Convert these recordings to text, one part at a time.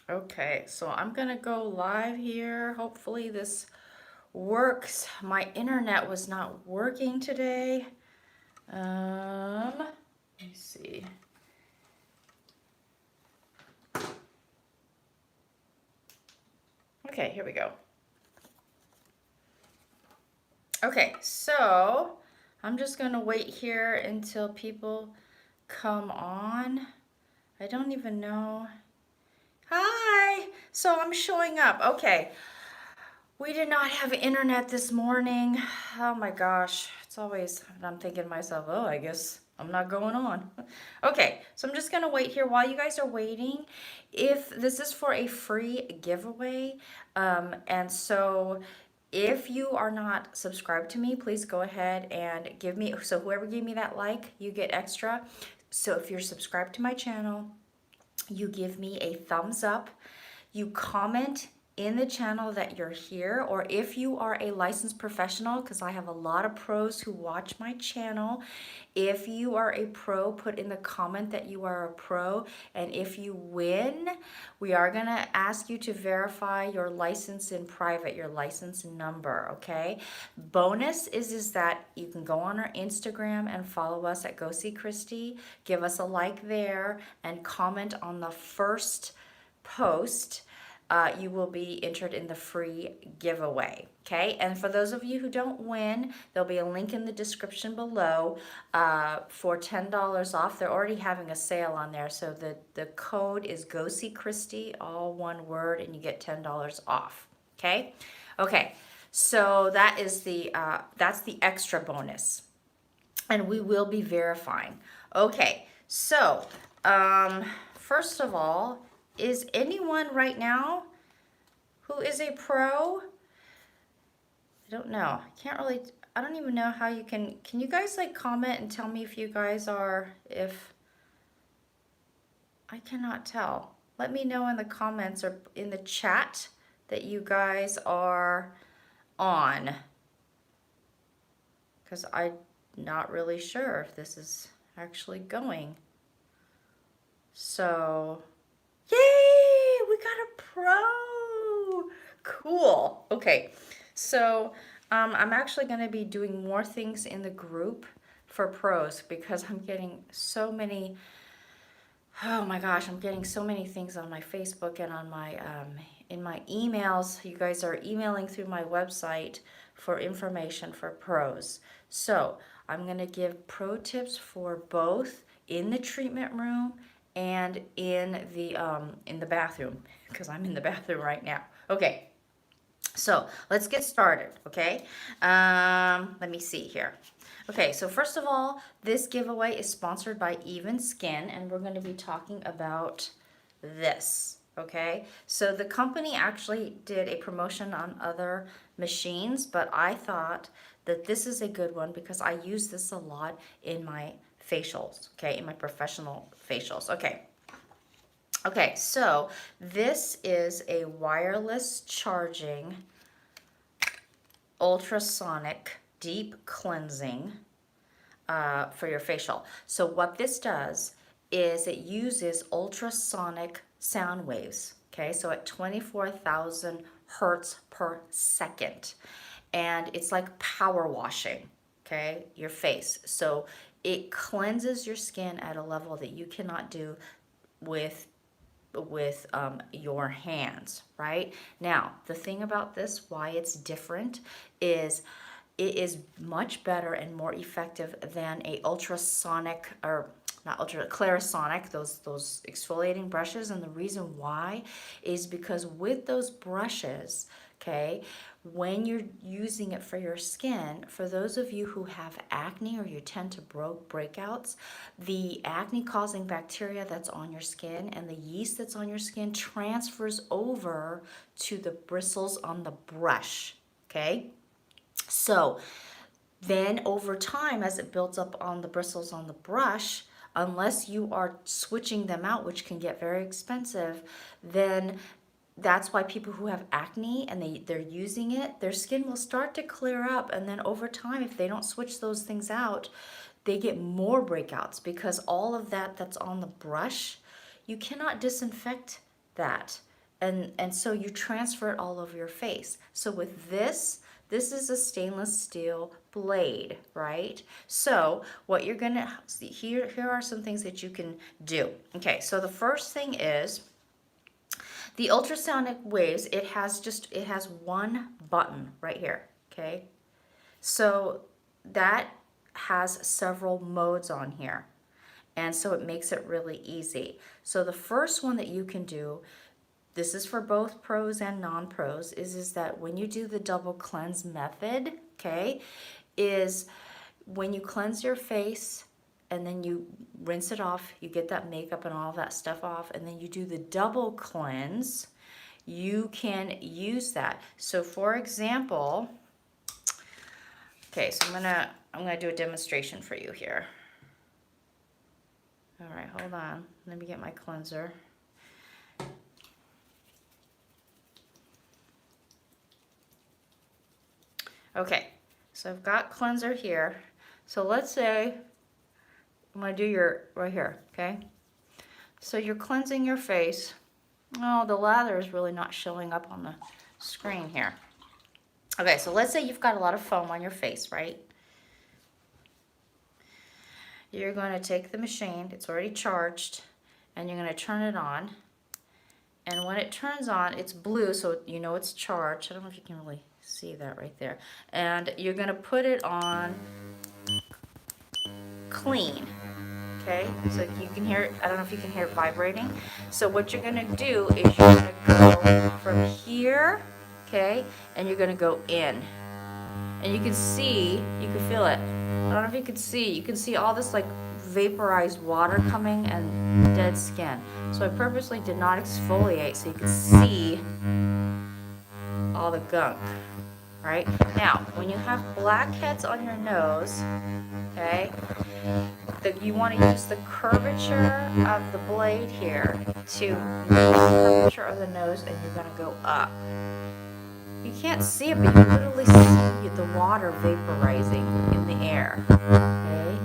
Okay, so I'm gonna go live here. Hopefully this works. My internet was not working today. Let me see. Okay, here we go. Okay, so I'm just gonna wait here until people come on. I don't even know. Hi! So I'm showing up. Okay. We did not have internet this morning. Oh my gosh. It's always, I'm thinking to myself, oh, I guess I'm not going on. Okay, so I'm just gonna wait here while you guys are waiting. If this is for a free giveaway, and so if you are not subscribed to me, please go ahead and give me, so whoever gave me that like, you get extra. So if you're subscribed to my channel, you give me a thumbs up, you comment in the channel that you're here, or if you are a licensed professional, because I have a lot of pros who watch my channel. If you are a pro, put in the comment that you are a pro, and if you win, we are going to ask you to verify your license in private, your license number, okay? Bonus is that you can go on our Instagram and follow us at Go See Christy, give us a like there, and comment on the first post. You will be entered in the free giveaway. Okay, and for those of you who don't win, there'll be a link in the description below for $10 off. They're already having a sale on there, so the code is Go See Christy, all one word, and you get $10 off. Okay, okay. So that is that's the extra bonus, and we will be verifying. Okay, so first of all, is anyone right now who is a pro? I don't know. I don't even know how you can you guys like comment and tell me if you guys are, I cannot tell. Let me know in the comments or in the chat that you guys are on. Because I'm not really sure if this is actually going. So, yay! We got a pro! Cool. Okay, so I'm actually going to be doing more things in the group for pros because I'm getting so many, oh my gosh, I'm getting so many things on my Facebook and on my, in my emails. You guys are emailing through my website for information for pros. So I'm going to give pro tips for both in the treatment room and in the bathroom, because I'm in the bathroom right now. Okay, so let's get started, okay? Let me see here. Okay, so first of all, this giveaway is sponsored by Evenskyn, and we're going to be talking about this, okay? So the company actually did a promotion on other machines, but I thought that this is a good one because I use this a lot in my facials, okay, in my professional facials. Okay, so this is a wireless charging ultrasonic deep cleansing for your facial. So what this does is it uses ultrasonic sound waves, okay, so at 24,000 hertz per second. And it's like power washing, okay, your face. So it cleanses your skin at a level that you cannot do with your hands, right? Now, the thing about this, why it's different, is it is much better and more effective than a ultrasonic, or not ultra, clarisonic, those exfoliating brushes. And the reason why is because with those brushes, okay, when you're using it for your skin, for those of you who have acne or you tend to breakouts, the acne causing bacteria that's on your skin and the yeast that's on your skin transfers over to the bristles on the brush, okay? So then over time, as it builds up on the bristles on the brush, unless you are switching them out, which can get very expensive, then that's why people who have acne and they're using it, their skin will start to clear up. And then over time, if they don't switch those things out, they get more breakouts because all of that that's on the brush, you cannot disinfect that. and so you transfer it all over your face. So with this is a stainless steel blade, right? So what you're gonna see here are some things that you can do. Okay, so the first thing is the ultrasonic waves. It has one button right here. Okay, so that has several modes on here, and so it makes it really easy. So the first one that you can do, this is for both pros and non-pros, is that when you do the double cleanse method, okay, is when you cleanse your face and then you rinse it off, you get that makeup and all that stuff off, and then you do the double cleanse, you can use that. So for example, okay, so I'm gonna do a demonstration for you here. All right, hold on. Let me get my cleanser. Okay, so I've got cleanser here. So let's say I'm gonna do your right here, okay? So you're cleansing your face. Oh, the lather is really not showing up on the screen here. Okay, so let's say you've got a lot of foam on your face, right? You're going to take the machine, it's already charged, and you're going to turn it on. And when it turns on, it's blue, so you know it's charged. I don't know if you can really see that right there. And you're going to put it on clean. Okay, so you can hear it. I don't know if you can hear it vibrating. So what you're going to do is you're going to go from here, okay, and you're going to go in. And you can see, you can feel it. I don't know if you can see. You can see all this like vaporized water coming and dead skin. So I purposely did not exfoliate so you can see all the gunk. Right? Now, when you have blackheads on your nose, okay, you want to use the curvature of the blade here to move the curvature of the nose, and you're going to go up. You can't see it, but you literally see the water vaporizing in the air, okay,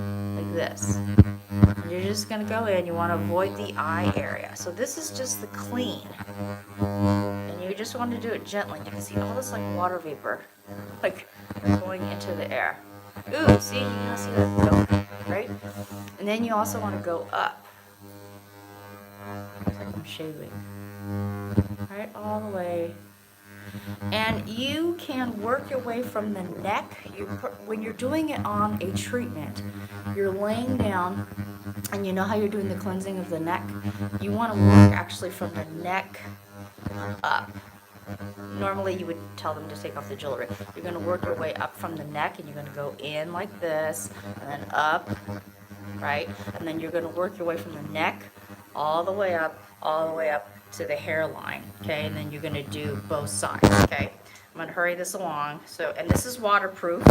like this. And you're just going to go in. You want to avoid the eye area. So this is just the clean. And you just want to do it gently. You can see all this like water vapor, like going into the air. Ooh, see, you can see that, right? And then you also want to go up. Looks like I'm shaving. Right, all the way. And you can work your way from the neck. When you're doing it on a treatment, you're laying down, and you know how you're doing the cleansing of the neck? You want to work actually from the neck up. Normally you would tell them to take off the jewelry. You're going to work your way up from the neck, and you're going to go in like this, and then up, right? And then you're going to work your way from the neck all the way up to the hairline, okay? And then you're going to do both sides, okay? I'm going to hurry this along. So, and this is waterproof.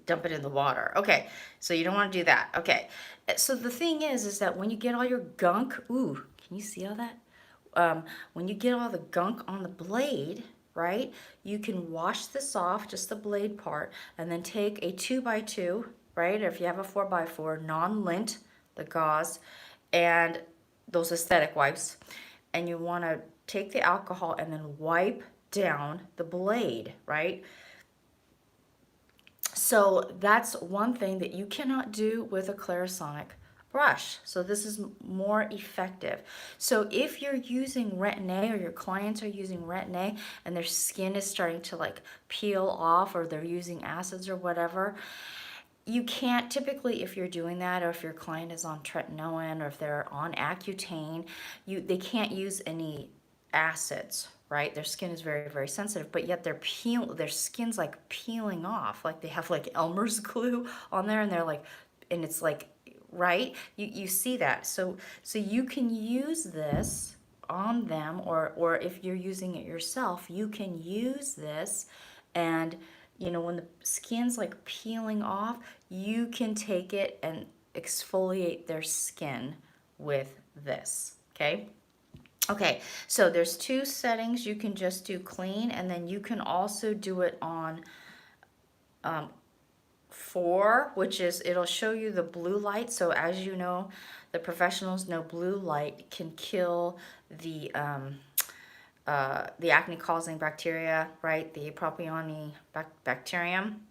Dump it in the water. Okay, so you don't want to do that. Okay, so the thing is that when you get all your gunk, ooh, can you see all that? When you get all the gunk on the blade, right, you can wash this off, just the blade part, and then take a 2x2, right, or if you have a 4x4, non-lint, the gauze, and those aesthetic wipes, and you want to take the alcohol and then wipe down the blade, right? So that's one thing that you cannot do with a Clarisonic brush. So this is more effective. So if you're using Retin-A, or your clients are using Retin-A and their skin is starting to like peel off, or they're using acids or whatever, you can't typically, if you're doing that, or if your client is on tretinoin, or if they're on Accutane, they can't use any acids, right? Their skin is very, very sensitive, but yet their skin's like peeling off, like they have like Elmer's glue on there, and they're like, and it's like, right? You see that. So you can use this on them, or if you're using it yourself, you can use this, and you know, when the skin's like peeling off, you can take it and exfoliate their skin with this, okay? Okay, so there's two settings. You can just do clean, and then you can also do it on IV, which is, it'll show you the blue light. So as you know, the professionals know blue light can kill the acne-causing bacteria, right? The Propionic bacterium.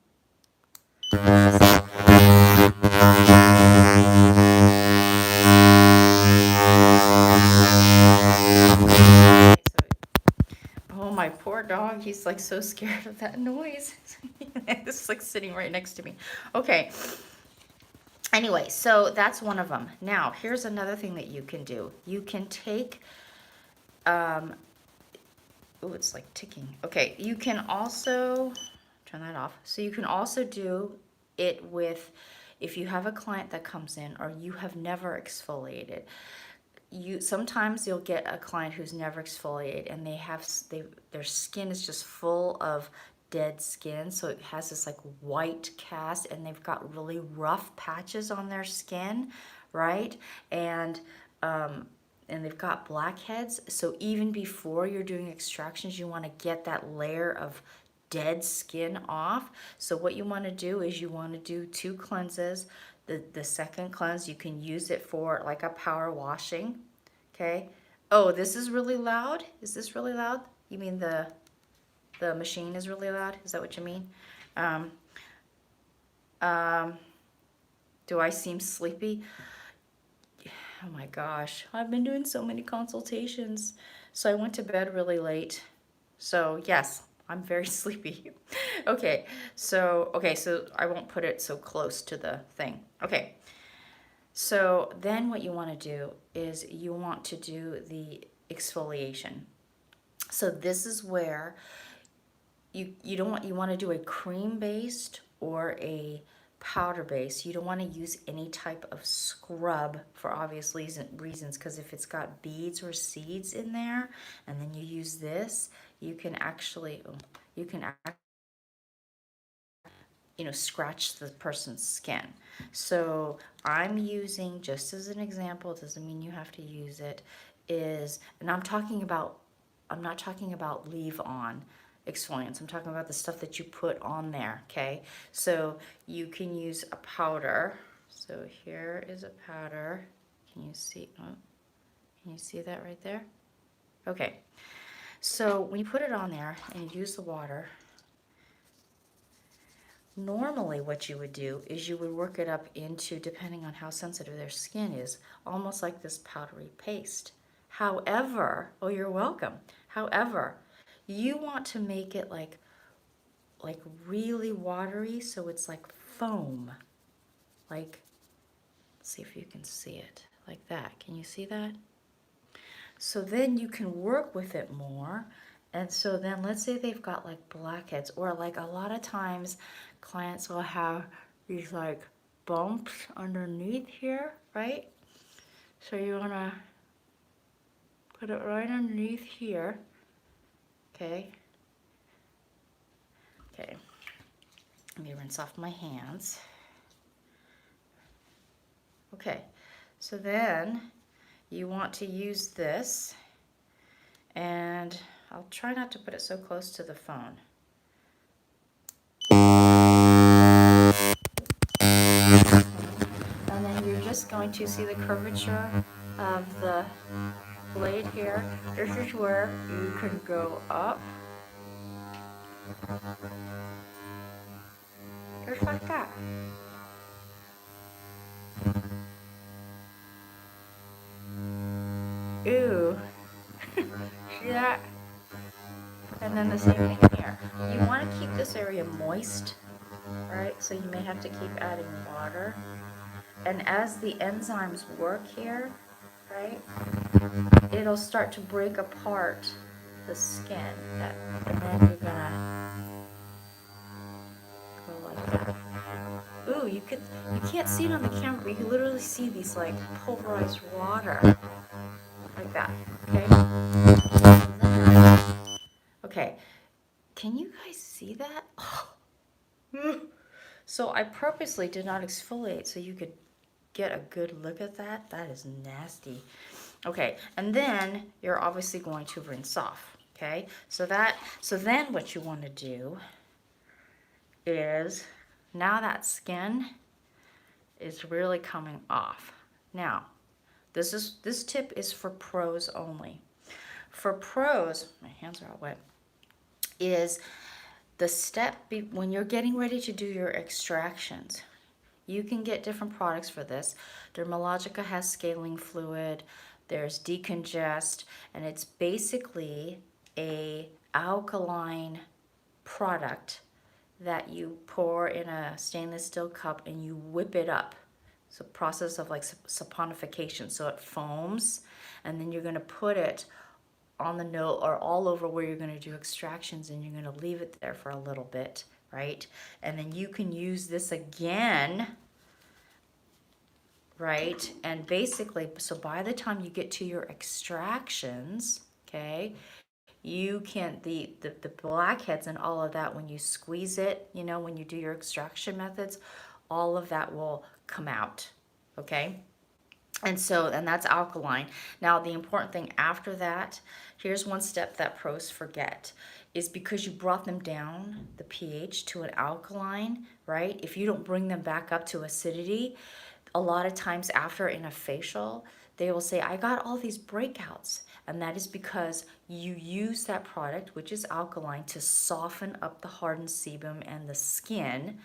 Oh, my poor dog, he's like so scared of that noise. It's like sitting right next to me. Okay. Anyway, so that's one of them. Now, here's another thing that you can do. You can take, oh, it's like ticking. Okay, you can also, turn that off. So you can also do it with, if you have a client that comes in or you have never exfoliated. Sometimes you'll get a client who's never exfoliated and their skin is just full of dead skin, so it has this like white cast and they've got really rough patches on their skin, right? And they've got blackheads. So even before you're doing extractions, you want to get that layer of dead skin off. So what you want to do is you want to do 2 cleanses. The second cleanse, you can use it for like a power washing. Okay. Oh, this is really loud. Is this really loud? You mean the machine is really loud? Is that what you mean? Do I seem sleepy? Oh my gosh, I've been doing so many consultations. So I went to bed really late. So yes, I'm very sleepy. Okay, so I won't put it so close to the thing. Okay. So then what you want to do is you want to do the exfoliation. So this is where you want to do a cream based or a powder base. You don't want to use any type of scrub for obvious reasons, because if it's got beads or seeds in there and then you use this, you can actually scratch the person's skin. So I'm using, just as an example, it doesn't mean you have to use it, and I'm not talking about leave-on exfoliants. I'm talking about the stuff that you put on there, okay? So you can use a powder. So here is a powder. Can you see that right there? Okay. So when you put it on there and you use the water, normally what you would do is you would work it up into, depending on how sensitive their skin is, almost like this powdery paste. However, oh, you're welcome. However, you want to make it like really watery, so it's like foam. Like, let's see if you can see it. Like that. Can you see that? So then you can work with it more. And so then let's say they've got like blackheads, or like a lot of times clients will have these like bumps underneath here, right? So you want to put it right underneath here. Okay. Okay. Let me rinse off my hands. Okay. So then you want to use this, and I'll try not to put it so close to the phone. And then you're just going to see the curvature of the blade here. This is where you can go up. Just like that. Ooh. See that? And then the same thing here. You want to keep this area moist, right? So you may have to keep adding water. And as the enzymes work here, right, it'll start to break apart the skin. And then you're gonna go like that. Ooh, you can't see it on the camera, but you can literally see these like pulverized water. Like that, okay? Okay, can you guys see that? Oh. So I purposely did not exfoliate so you could get a good look at that. That is nasty. Okay, and then you're obviously going to rinse off, okay? So then what you want to do is, Now that skin is really coming off. Now, this tip is for pros only. For pros, my hands are all wet, is the step when you're getting ready to do your extractions. You can get different products for this. Dermalogica has scaling fluid, there's decongest, and it's basically a alkaline product that you pour in a stainless steel cup and you whip it up. It's a process of like saponification, so it foams, and then you're going to put it on the nose or all over where you're going to do extractions, and you're going to leave it there for a little bit, right? And then you can use this again, right? And basically, so by the time you get to your extractions, okay, you can, the blackheads and all of that, when you squeeze it, you know, when you do your extraction methods, all of that will come out, okay? And so, and that's alkaline. Now, the important thing after that, here's one step that pros forget, is because you brought them down, the pH, to an alkaline, right? If you don't bring them back up to acidity, a lot of times after in a facial, they will say, I got all these breakouts. And that is because you use that product, which is alkaline, to soften up the hardened sebum and the skin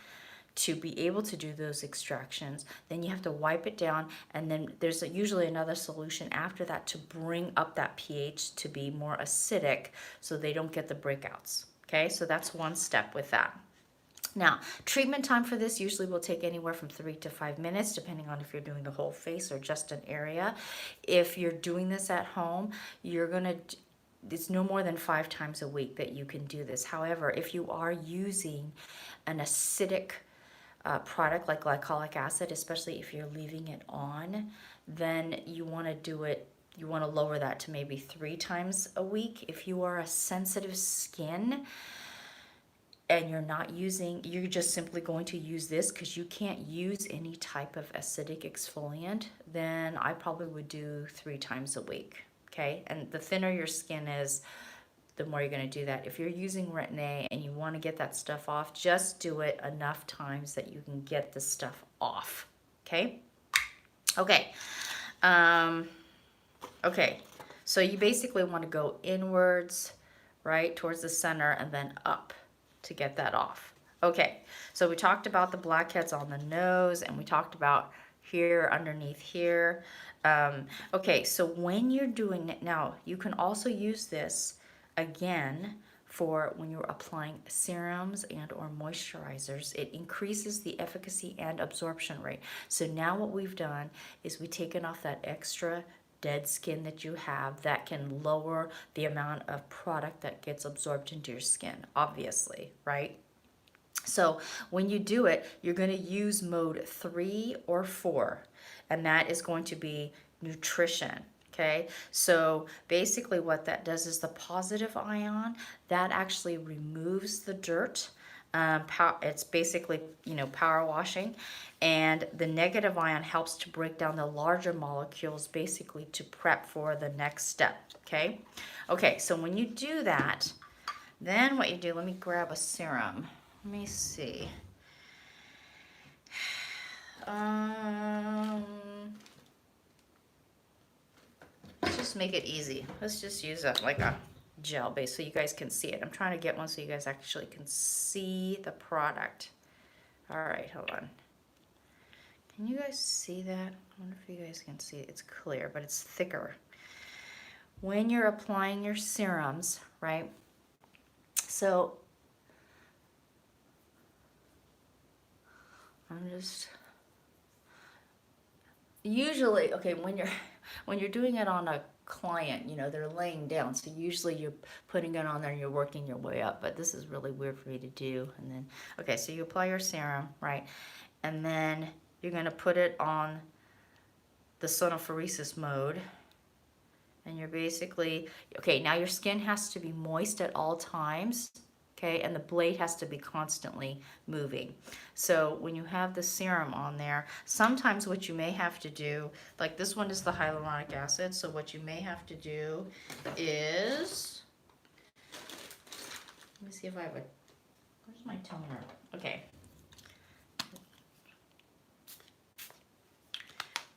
to be able to do those extractions. Then you have to wipe it down, and then there's usually another solution after that to bring up that pH to be more acidic so they don't get the breakouts. Okay, so that's one step with that. Now, treatment time for this usually will take anywhere from 3 to 5 minutes, depending on if you're doing the whole face or just an area. If you're doing this at home, it's no more than 5 times a week that you can do this. However, if you are using an acidic product like glycolic acid, especially if you're leaving it on, then you want to do it, you want to lower that to maybe 3 times a week. If you are a sensitive skin, and you're just simply going to use this because you can't use any type of acidic exfoliant, then I probably would do 3 times a week, okay? And the thinner your skin is, the more you're going to do that. If you're using Retin-A and you want to get that stuff off, just do it enough times that you can get the stuff off, okay? Okay. Okay, so you basically want to go inwards, right, towards the center, and then up to get that off. Okay, so we talked about the blackheads on the nose, and we talked about here, underneath here. Okay, so when you're doing it, now you can also use this again for when you're applying serums and or moisturizers. It increases the efficacy and absorption rate. So now what we've done is we've taken off that extra dead skin that you have that can lower the amount of product that gets absorbed into your skin, obviously, right? So when you do it, you're going to use mode 3 or 4, and that is going to be nutrition. Okay, so basically what that does is the positive ion, that actually removes the dirt. It's basically, you know, power washing, and the negative ion helps to break down the larger molecules, basically to prep for the next step. Okay, so when you do that, then what you do, let me grab a serum. Let me see. Let's just make it easy. Let's just use like a gel base so you guys can see it. I'm trying to get one so you guys actually can see the product. All right, hold on. Can you guys see that? I wonder if you guys can see it. It's clear, but it's thicker. When you're applying your serums, right? So I'm just usually, okay, when you're doing it on a client, you know, they're laying down, so usually you're putting it on there and you're working your way up, but this is really weird for me to do. And then, okay, so you apply your serum, right, and then you're going to put it on the sonophoresis mode, and you're basically, okay, now your skin has to be moist at all times, okay, and the blade has to be constantly moving. So when you have the serum on there, sometimes what you may have to do, like this one is the hyaluronic acid, so what you may have to do is, let me see if I have a, where's my toner? Okay,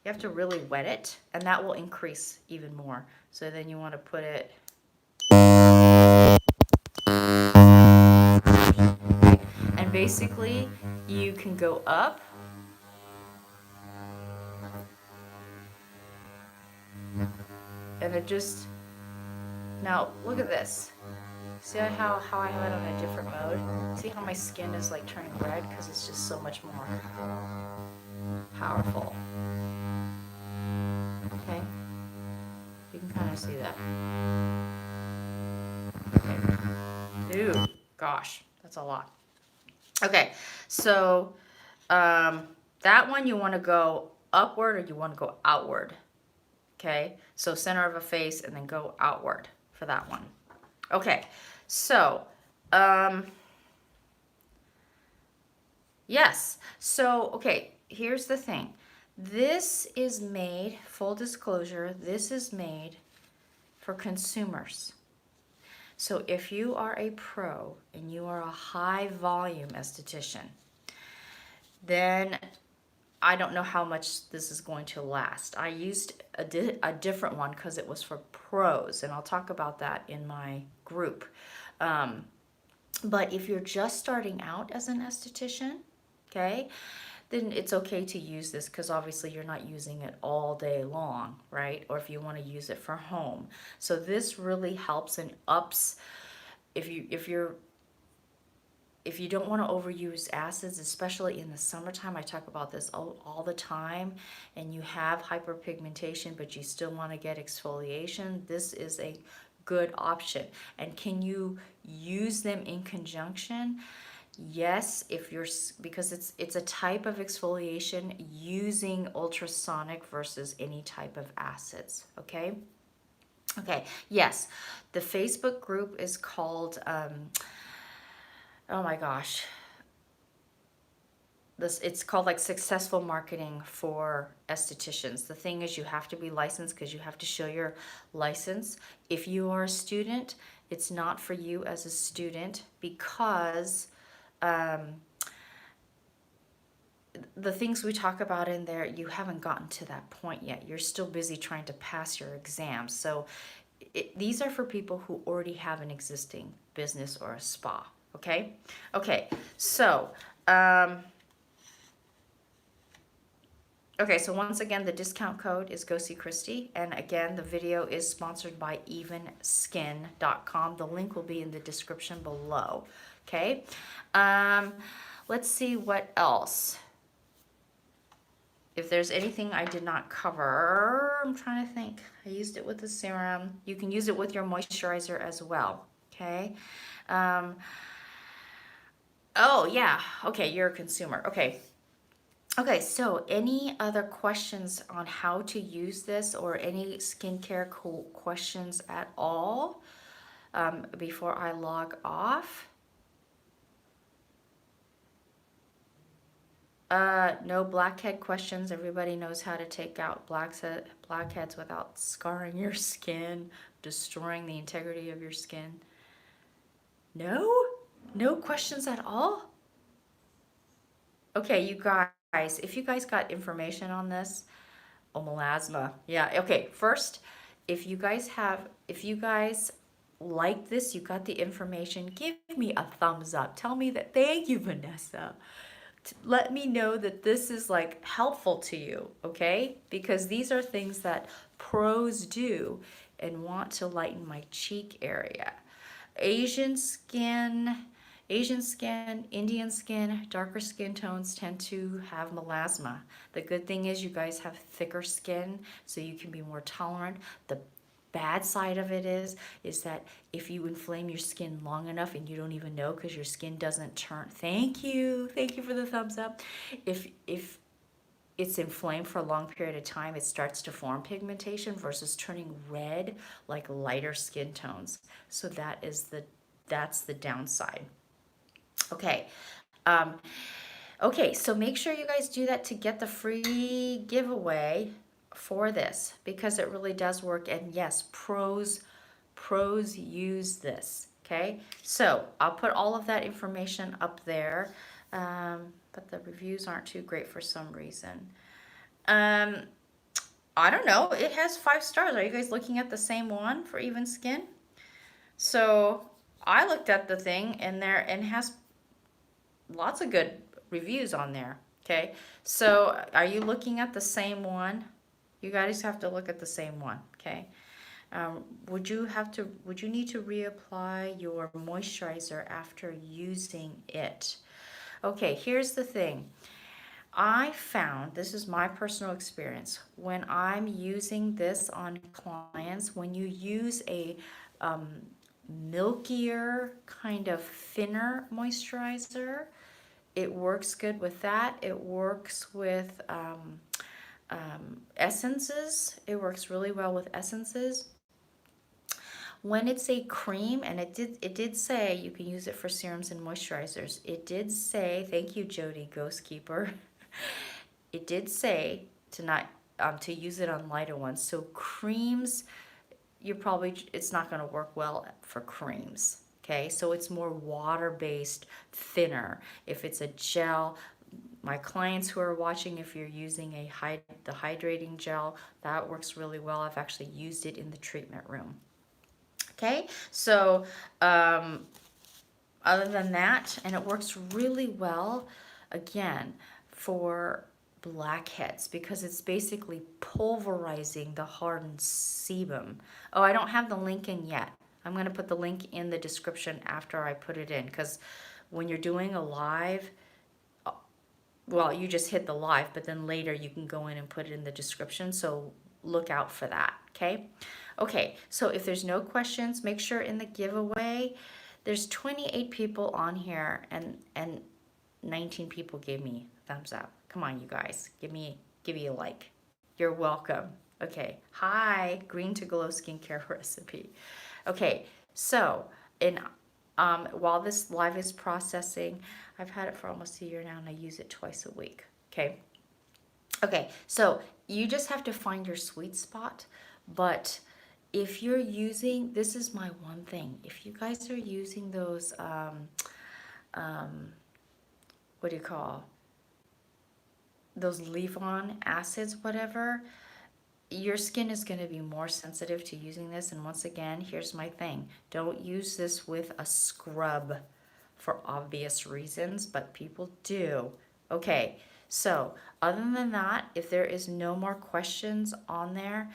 You have to really wet it, and that will increase even more. So then you want to put it, and basically you can go up, and it just, now look at this. See how I have it on a different mode? See how my skin is like turning red because it's just so much more powerful. Okay, you can kind of see that. Okay. Ooh, gosh, that's a lot. Okay, so that one you want to go upward or you want to go outward. Okay, so center of a face and then go outward for that one. Okay, so yes, so okay, here's the thing. This is made, full disclosure, this is made for consumers. So if you are a pro and you are a high volume esthetician, then I don't know how much this is going to last. I used a different one because it was for pros, and I'll talk about that in my group. But if you're just starting out as an esthetician, okay, then it's okay to use this because obviously you're not using it all day long, right? Or if you want to use it for home. So this really helps and ups if you don't want to overuse acids, especially in the summertime. I talk about this all the time, and you have hyperpigmentation but you still want to get exfoliation, this is a good option. And can you use them in conjunction? Yes, if you're, because it's a type of exfoliation using ultrasonic versus any type of acids. Okay. Okay. Yes, the Facebook group is called oh my gosh, it's called like Successful Marketing for Estheticians. The thing is, you have to be licensed because you have to show your license. If you are a student, it's not for you as a student because the things we talk about in there, you haven't gotten to that point yet. You're still busy trying to pass your exams. So these are for people who already have an existing business or a spa. Okay. Okay. So okay, so once again, the discount code is Go See Christy. And again, the video is sponsored by evenskyn.com. The link will be in the description below. Okay. Let's see what else. If there's anything I did not cover, I'm trying to think. I used it with the serum. You can use it with your moisturizer as well. Okay. Oh, yeah. Okay, you're a consumer. Okay. Okay, so any other questions on how to use this or any skincare questions at all before I log off? No blackhead questions. Everybody knows how to take out blackheads without scarring your skin, destroying the integrity of your skin. No? No questions at all? Okay, you guys, if you guys got information on this, oh, melasma. Yeah, okay. First, if you guys like this, you got the information, give me a thumbs up. Tell me that, thank you, Vanessa. Let me know that this is like helpful to you, okay? Because these are things that pros do and want to lighten my cheek area. Asian skin, Indian skin, darker skin tones tend to have melasma. The good thing is you guys have thicker skin, so you can be more tolerant. The bad side of it is that if you inflame your skin long enough and you don't even know because your skin doesn't turn, thank you for the thumbs up. If it's inflamed for a long period of time, it starts to form pigmentation versus turning red like lighter skin tones. So that's the downside. Okay. Okay, so make sure you guys do that to get the free giveaway for this because it really does work. And yes, pros use this. Okay, so I'll put all of that information up there, but the reviews aren't too great for some reason. I don't know. It has 5 stars. Are you guys looking at the same one for Evenskyn? So I looked at the thing and there and has lots of good reviews on there. Okay. So are you looking at the same one? You guys have to look at the same one. Okay. Would you need to reapply your moisturizer after using it? Okay, here's the thing. I found, this is my personal experience, when I'm using this on clients, when you use a milkier, kind of thinner moisturizer, it works good with that. It works with essences. It works really well with essences. When it's a cream, and it did say you can use it for serums and moisturizers. It did say, thank you, Jody Ghost Keeper. It did say to not to use it on lighter ones. So creams, it's not going to work well for creams. Okay, so it's more water-based, thinner. If it's a gel, my clients who are watching, if you're using the hydrating gel, that works really well. I've actually used it in the treatment room. Okay, so other than that, and it works really well, again, for blackheads because it's basically pulverizing the hardened sebum. Oh, I don't have the link in yet. I'm going to put the link in the description after I put it in because when you're doing a live, well, you just hit the live, but then later you can go in and put it in the description. So look out for that, okay? Okay, so if there's no questions, make sure in the giveaway, there's 28 people on here and 19 people gave me a thumbs up. Come on, you guys, give me a like. You're welcome. Okay, hi, green to glow skincare recipe. Okay, so while this live is processing, I've had it for almost a year now and I use it twice a week. Okay. Okay, so you just have to find your sweet spot, but if you're using, this is my one thing, if you guys are using those, what do you call, those leave-on acids, whatever, your skin is going to be more sensitive to using this. And once again, here's my thing. Don't use this with a scrub for obvious reasons, but people do. Okay, so other than that, if there is no more questions on there,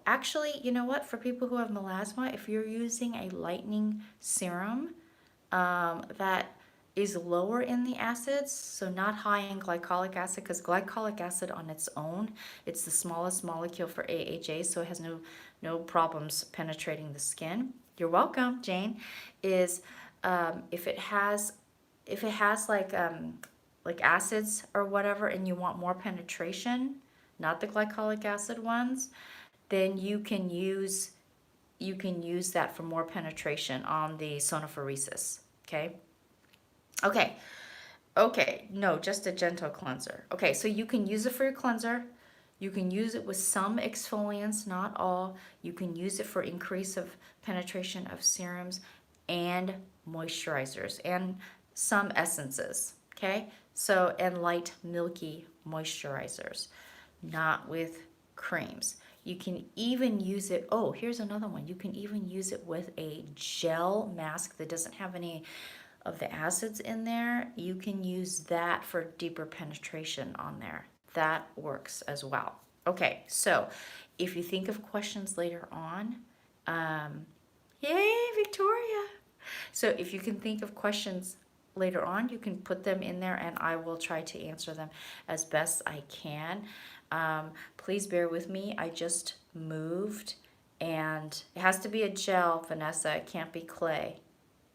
actually, you know what? For people who have melasma, if you're using a lightening serum that is lower in the acids, so not high in glycolic acid, because glycolic acid on its own, it's the smallest molecule for AHA, so it has no problems penetrating the skin. You're welcome, Jane. Is if it has like acids or whatever, and you want more penetration, not the glycolic acid ones, then you can use that for more penetration on the sonophoresis. Okay. Okay, no, just a gentle cleanser. Okay, so you can use it for your cleanser. You can use it with some exfoliants, not all. You can use it for increase of penetration of serums and moisturizers and some essences, okay? So, and light milky moisturizers, not with creams. You can even use it, oh, here's another one. You can even use it with a gel mask that doesn't have any of the acids in there. You can use that for deeper penetration on there. That works as well. Okay, so if you think of questions later on, yay, Victoria. So if you can think of questions later on, you can put them in there and I will try to answer them as best I can. Please bear with me. I just moved and it has to be a gel, Vanessa. It can't be clay.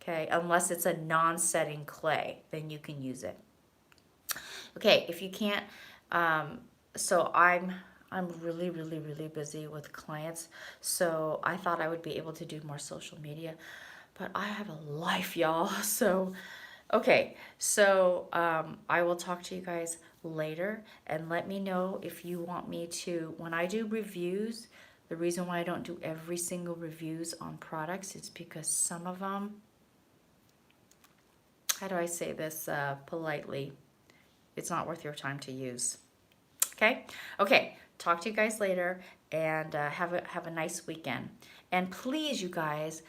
Okay, unless it's a non-setting clay, then you can use it. Okay, if you can't, so I'm really busy with clients, so I thought I would be able to do more social media, but I have a life, y'all. So, okay, so I will talk to you guys later, and let me know if you want me to, when I do reviews, the reason why I don't do every single reviews on products is because some of them, how do I say this politely? It's not worth your time to use. Okay? Okay, talk to you guys later, and have a nice weekend. And please, you guys,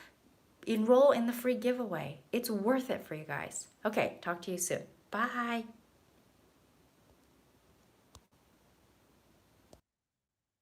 enroll in the free giveaway. It's worth it for you guys. Okay, talk to you soon. Bye.